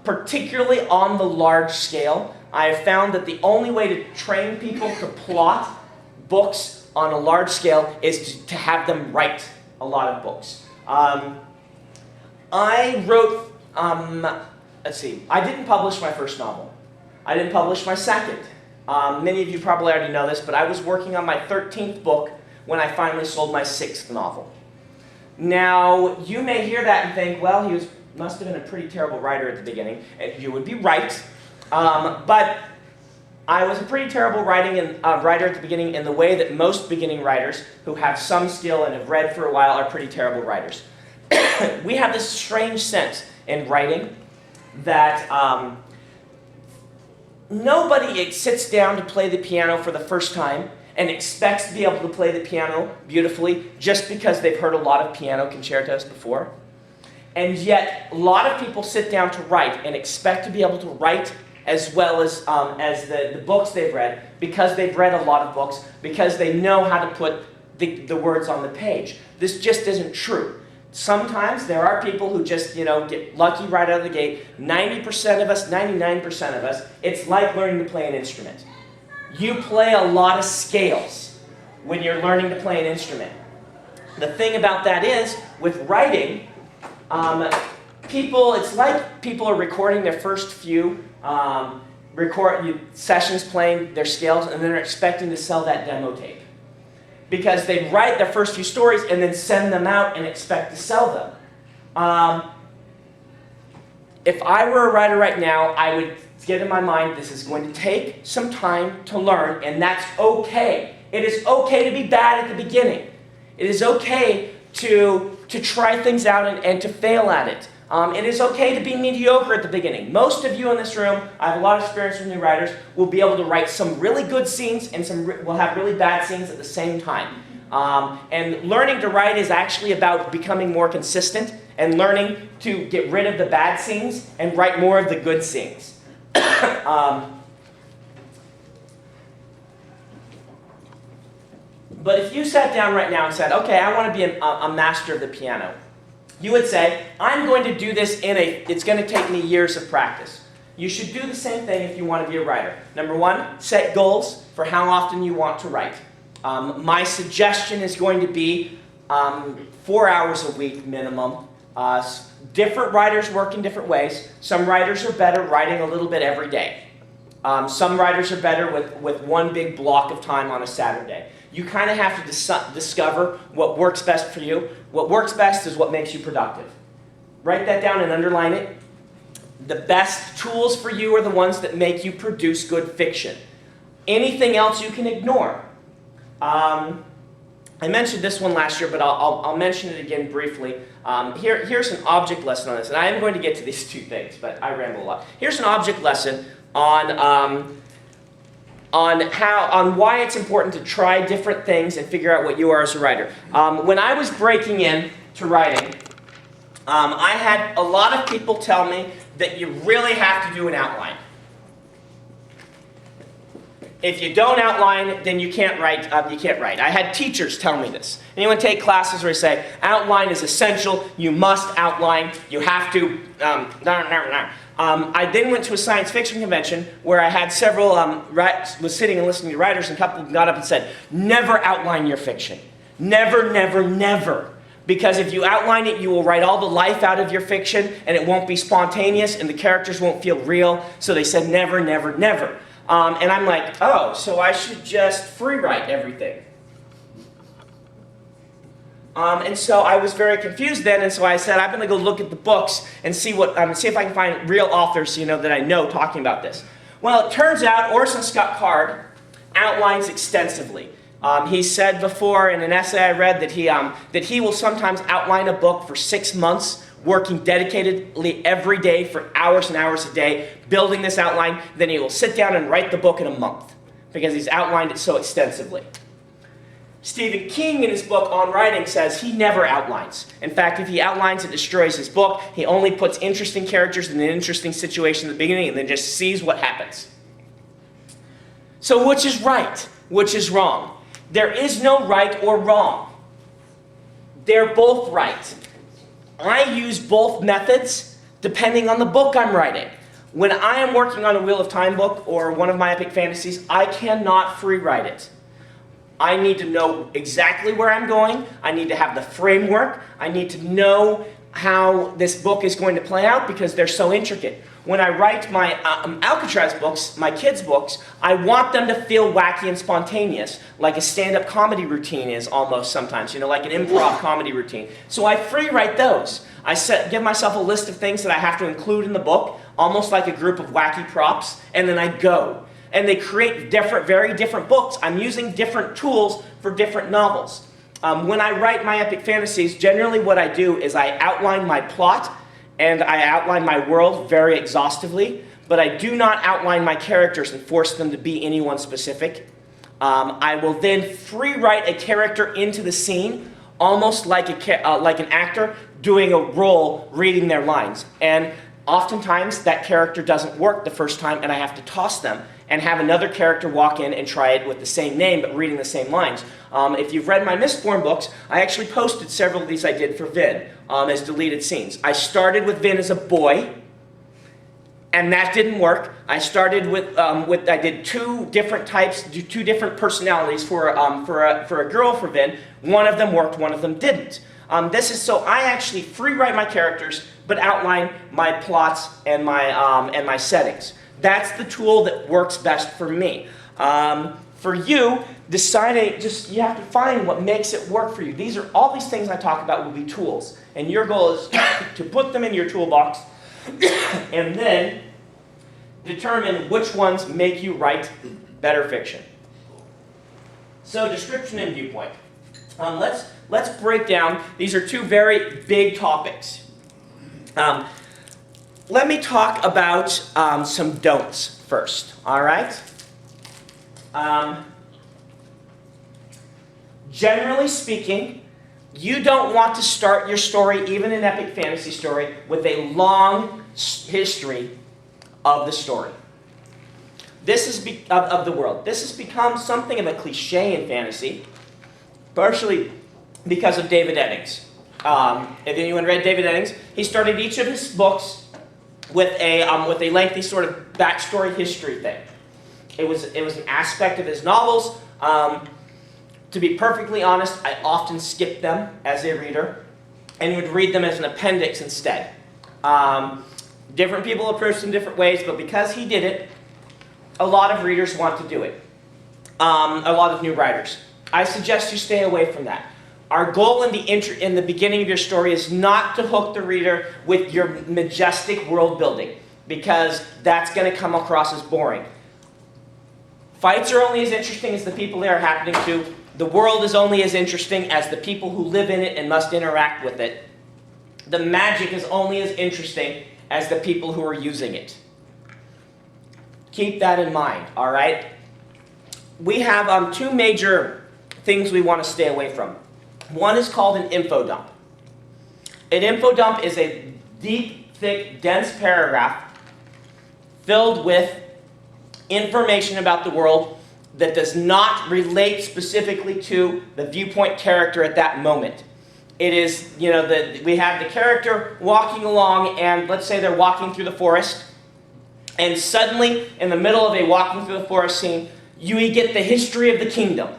Particularly on the large scale, I have found that the only way to train people to plot books on a large scale is to have them write a lot of books. I wrote, let's see, I didn't publish my first novel. I didn't publish my second. Many of you probably already know this, but I was working on my 13th book when I finally sold my 6th novel. Now, you may hear that and think, well, he must have been a pretty terrible writer at the beginning. And you would be right. But I was a pretty terrible writer at the beginning in the way that most beginning writers who have some skill and have read for a while are pretty terrible writers. We have this strange sense in writing that nobody sits down to play the piano for the first time and expects to be able to play the piano beautifully just because they've heard a lot of piano concertos before. And yet, a lot of people sit down to write and expect to be able to write as well as the books they've read because they've read a lot of books, because they know how to put the words on the page. This just isn't true. Sometimes there are people who just, get lucky right out of the gate. 90% of us, 99% of us, it's like learning to play an instrument. You play a lot of scales when you're learning to play an instrument. The thing about that is, with writing, it's like people are recording their first few sessions playing their scales, and then they're expecting to sell that demo tape. Because they write their first few stories and then send them out and expect to sell them. If I were a writer right now, I would get in my mind, this is going to take some time to learn, and that's okay. It is okay to be bad at the beginning. It is okay to try things out and to fail at it. It is okay to be mediocre at the beginning. Most of you in this room, I have a lot of experience with new writers, will be able to write some really good scenes and will have really bad scenes at the same time. And learning to write is actually about becoming more consistent and learning to get rid of the bad scenes and write more of the good scenes. But if you sat down right now and said, okay, I want to be a master of the piano, you would say, I'm going to do this it's going to take me years of practice. You should do the same thing if you want to be a writer. Number one, set goals for how often you want to write. My suggestion is going to be 4 hours a week minimum. Different writers work in different ways. Some writers are better writing a little bit every day. Some writers are better with one big block of time on a Saturday. You kind of have to discover what works best for you. What works best is what makes you productive. Write that down and underline it. The best tools for you are the ones that make you produce good fiction. Anything else you can ignore. I mentioned this one last year, but I'll mention it again briefly. Here's an object lesson on this, and I am going to get to these two things, but I ramble a lot. Here's an object lesson on why it's important to try different things and figure out what you are as a writer. When I was breaking into writing, I had a lot of people tell me that you really have to do an outline. If you don't outline, then you can't write. I had teachers tell me this. Anyone take classes where they say, outline is essential, you must outline, you have to, I then went to a science fiction convention where I had several, was sitting and listening to writers, and a couple got up and said, never outline your fiction. Never, never, never. Because if you outline it, you will write all the life out of your fiction, and it won't be spontaneous, and the characters won't feel real. So they said never, never, never. And I'm like, oh, so I should just free write everything. And so I was very confused then, and so I said, I'm going to go look at the books and see if I can find real authors, that I know talking about this. Well, it turns out Orson Scott Card outlines extensively. He said before in an essay I read that he will sometimes outline a book for 6 months, working dedicatedly every day for hours and hours a day, building this outline. Then he will sit down and write the book in a month because he's outlined it so extensively. Stephen King in his book On Writing says he never outlines. In fact, if he outlines, it destroys his book. He only puts interesting characters in an interesting situation at the beginning and then just sees what happens. So which is right? Which is wrong? There is no right or wrong. They're both right. I use both methods. depending on the book I'm writing. When I am working on a Wheel of Time book or one of my epic fantasies, I cannot free write it. I need to know exactly where I'm going. I need to have the framework. I need to know how this book is going to play out because they're so intricate. When I write my Alcatraz books, my kids' books, I want them to feel wacky and spontaneous, like a stand-up comedy routine is almost sometimes, like an improv comedy routine. So I free write those. I give myself a list of things that I have to include in the book, almost like a group of wacky props, and then I go. And they create very different books. I'm using different tools for different novels. When I write my epic fantasies, generally what I do is I outline my plot and I outline my world very exhaustively, but I do not outline my characters and force them to be anyone specific. I will then free write a character into the scene, almost like an actor doing a role reading their lines. And oftentimes that character doesn't work the first time and I have to toss them and have another character walk in and try it with the same name but reading the same lines. If you've read my Mistborn books, I actually posted several of these I did for Vin as deleted scenes. I started with Vin as a boy, and that didn't work. I started I did two different personalities for a girl for Vin. One of them worked, one of them didn't. This is so I actually free write my characters, but outline my plots and my settings. That's the tool that works best for me. For you, you have to find what makes it work for you. All these things I talk about will be tools, and your goal is to put them in your toolbox, and then determine which ones make you write better fiction. So, description and viewpoint. Let's break down. These are two very big topics. Let me talk about some don'ts first, all right? Generally speaking, you don't want to start your story, even an epic fantasy story, with a long history of the story. Of the world. This has become something of a cliche in fantasy, partially because of David Eddings. If anyone read David Eddings, he started each of his books with a lengthy sort of backstory history thing. It was an aspect of his novels. To be perfectly honest, I often skipped them as a reader and would read them as an appendix instead. Different people approach them different ways, but because he did it, a lot of readers want to do it. A lot of new writers. I suggest you stay away from that. Our goal in the beginning of your story is not to hook the reader with your majestic world building, because that's going to come across as boring. Fights are only as interesting as the people they are happening to. The world is only as interesting as the people who live in it and must interact with it. The magic is only as interesting as the people who are using it. Keep that in mind, all right? We have two major things we want to stay away from. One is called an info dump. An info dump is a deep, thick, dense paragraph filled with information about the world that does not relate specifically to the viewpoint character at that moment. It is, we have the character walking along, and let's say they're walking through the forest, and suddenly, in the middle of a walking through the forest scene, you get the history of the kingdom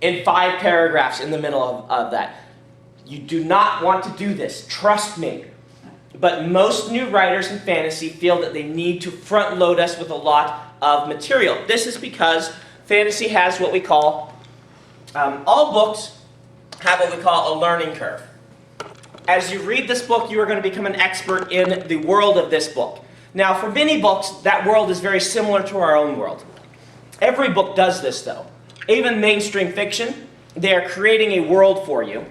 in 5 paragraphs in the middle of that. You do not want to do this, trust me. But most new writers in fantasy feel that they need to front load us with a lot of material. This is because fantasy has what we call, all books have what we call a learning curve. As you read this book, you are going to become an expert in the world of this book. Now, for many books, that world is very similar to our own world. Every book does this, though. Even mainstream fiction, they are creating a world for you.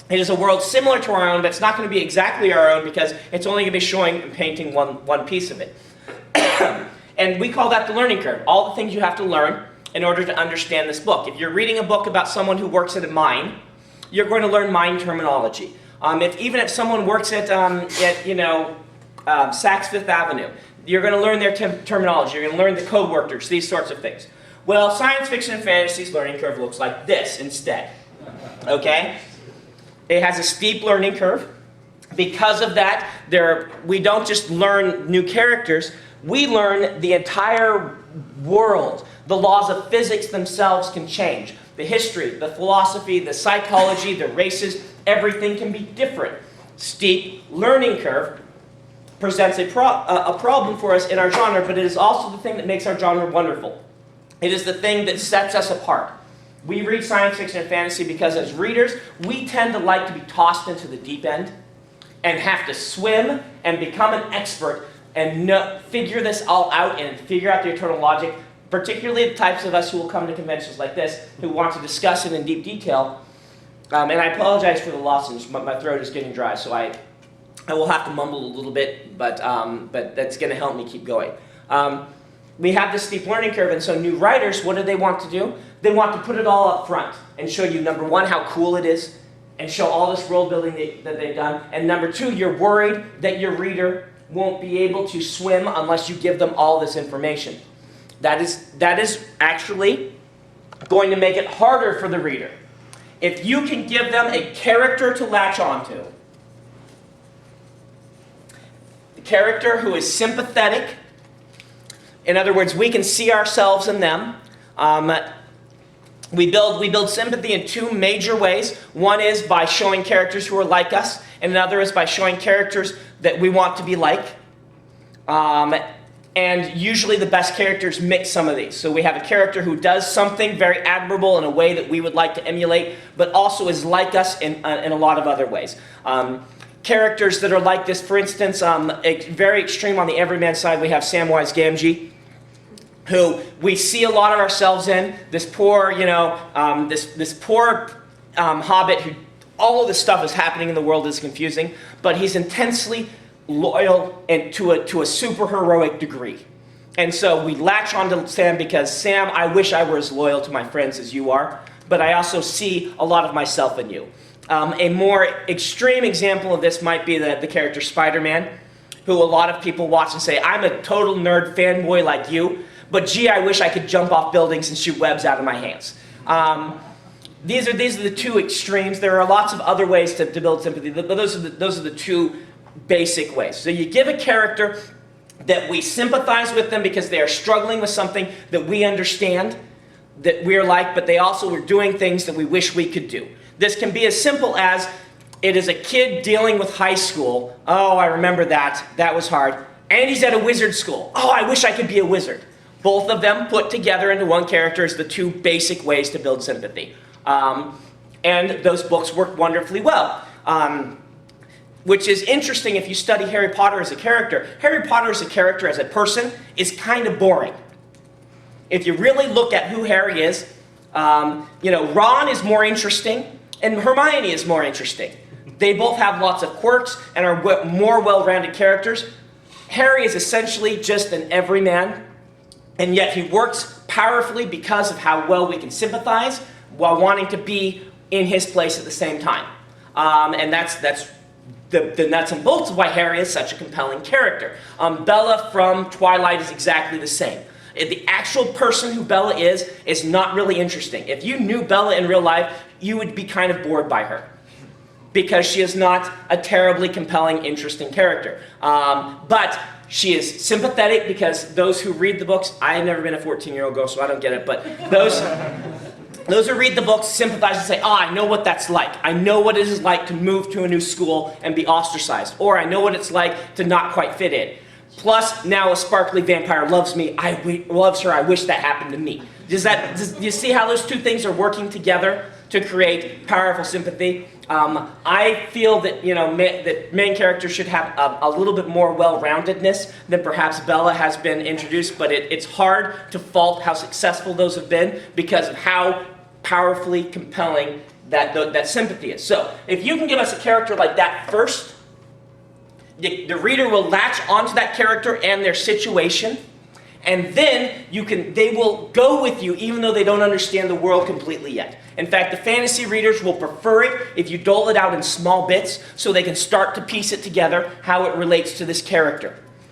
It is a world similar to our own, but it's not going to be exactly our own because it's only going to be showing and painting one piece of it. And we call that the learning curve. All the things you have to learn in order to understand this book. If you're reading a book about someone who works at a mine, you're going to learn mine terminology. Even if someone works at Saks Fifth Avenue, you're going to learn their terminology. You're going to learn the code workers, these sorts of things. Well, science fiction and fantasy's learning curve looks like this instead. Okay? It has a steep learning curve. Because of that, we don't just learn new characters, we learn the entire world. The laws of physics themselves can change. The history, the philosophy, the psychology, the races, everything can be different. Steep learning curve presents a problem for us in our genre, but it is also the thing that makes our genre wonderful. It is the thing that sets us apart. We read science fiction and fantasy because as readers, we tend to like to be tossed into the deep end and have to swim and become an expert and figure this all out and figure out the eternal logic, particularly the types of us who will come to conventions like this who want to discuss it in deep detail. And I apologize for the lozenge, but my throat is getting dry, so I will have to mumble a little bit, but that's going to help me keep going. We have this steep learning curve, and so new writers, what do they want to do? They want to put it all up front and show you, number one, how cool it is, and show all this world building that they've done. And number two, you're worried that your reader won't be able to swim unless you give them all this information. That is actually going to make it harder for the reader. If you can give them a character to latch onto, the character who is sympathetic, in other words, we can see ourselves in them. We build sympathy in two major ways. One is by showing characters who are like us, and another is by showing characters that we want to be like. And usually the best characters mix some of these. So we have a character who does something very admirable in a way that we would like to emulate, but also is like us in a lot of other ways. Characters that are like this, for instance, very extreme on the everyman side, we have Samwise Gamgee, who we see a lot of ourselves in. This poor, this poor hobbit who all of this stuff is happening in the world is confusing, but he's intensely loyal and to a super heroic degree. And so we latch onto Sam because, Sam, I wish I were as loyal to my friends as you are, but I also see a lot of myself in you. A more extreme example of this might be the character Spider-Man, who a lot of people watch and say, I'm a total nerd fanboy like you, but gee, I wish I could jump off buildings and shoot webs out of my hands. These are the two extremes. There are lots of other ways to build sympathy, but those are the two basic ways. So you give a character that we sympathize with them because they are struggling with something that we understand, that we're like, but they also are doing things that we wish we could do. This can be as simple as, it is a kid dealing with high school. Oh, I remember that. That was hard. And he's at a wizard school. Oh, I wish I could be a wizard. Both of them put together into one character is the two basic ways to build sympathy. And those books work wonderfully well. Which is interesting if you study Harry Potter as a character. Harry Potter as a character, as a person, is kind of boring. If you really look at who Harry is, Ron is more interesting, and Hermione is more interesting. They both have lots of quirks and are more well-rounded characters. Harry is essentially just an everyman, and yet he works powerfully because of how well we can sympathize while wanting to be in his place at the same time. And that's the nuts and bolts of why Harry is such a compelling character. Bella from Twilight is exactly the same. The actual person who Bella is not really interesting. If you knew Bella in real life, you would be kind of bored by her, because she is not a terribly compelling, interesting character. But she is sympathetic because those who read the books, I have never been a 14-year-old girl, so I don't get it, but those who read the books sympathize and say, I know what that's like. I know what it is like to move to a new school and be ostracized. Or I know what it's like to not quite fit in. Plus, now a sparkly vampire loves me. Loves her. I wish that happened to me. Do you see how those two things are working together to create powerful sympathy? I feel that that main characters should have a little bit more well-roundedness than perhaps Bella has been introduced, but it's hard to fault how successful those have been because of how powerfully compelling that sympathy is. So if you can give us a character like that first, the reader will latch onto that character and their situation, and then they will go with you even though they don't understand the world completely yet. In fact, the fantasy readers will prefer it if you dole it out in small bits so they can start to piece it together how it relates to this character.